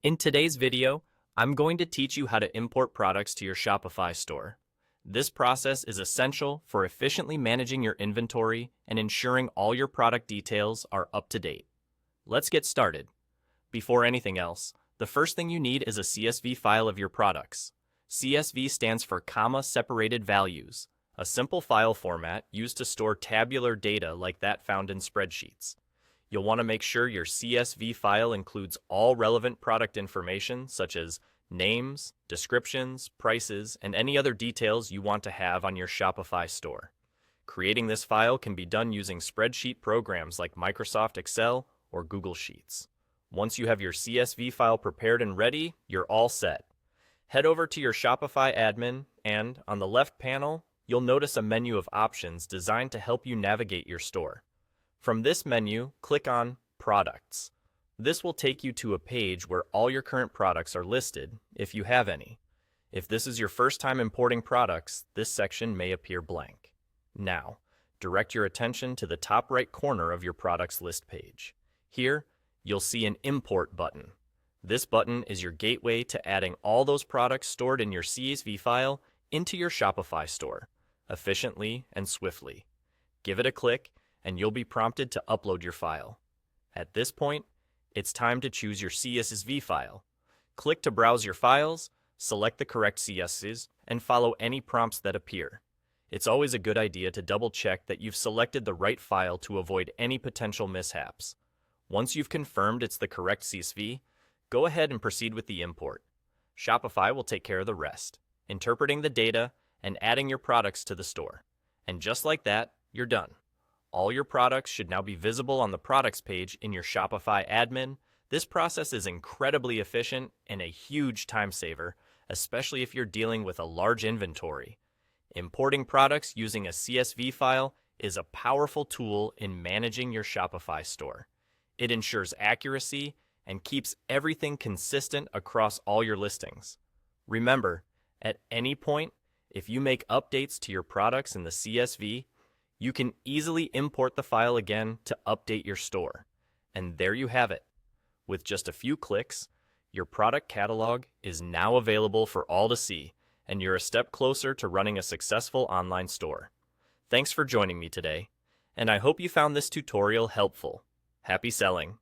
In today's video, I'm going to teach you how to import products to your Shopify store. This process is essential for efficiently managing your inventory and ensuring all your product details are up to date. Let's get started. Before anything else, the first thing you need is a CSV file of your products. CSV stands for comma-separated values, a simple file format used to store tabular data like that found in spreadsheets. You'll want to make sure your CSV file includes all relevant product information such as names, descriptions, prices, and any other details you want to have on your Shopify store. Creating this file can be done using spreadsheet programs like Microsoft Excel or Google Sheets. Once you have your CSV file prepared and ready, you're all set. Head over to your Shopify admin and, on the left panel, you'll notice a menu of options designed to help you navigate your store. From this menu, click on Products. This will take you to a page where all your current products are listed, if you have any. If this is your first time importing products, this section may appear blank. Now, direct your attention to the top right corner of your products list page. Here, you'll see an Import button. This button is your gateway to adding all those products stored in your CSV file into your Shopify store, efficiently and swiftly. Give it a click, and you'll be prompted to upload your file. At this point, it's time to choose your CSV file. Click to browse your files, select the correct CSVs, and follow any prompts that appear. It's always a good idea to double-check that you've selected the right file to avoid any potential mishaps. Once you've confirmed it's the correct CSV, go ahead and proceed with the import. Shopify will take care of the rest, interpreting the data and adding your products to the store. And just like that, you're done. All your products should now be visible on the products page in your Shopify admin. This process is incredibly efficient and a huge time saver, especially if you're dealing with a large inventory. Importing products using a CSV file is a powerful tool in managing your Shopify store. It ensures accuracy and keeps everything consistent across all your listings. Remember, at any point, if you make updates to your products in the CSV, you can easily import the file again to update your store. And there you have it. With just a few clicks, your product catalog is now available for all to see, and you're a step closer to running a successful online store. Thanks for joining me today, and I hope you found this tutorial helpful. Happy selling!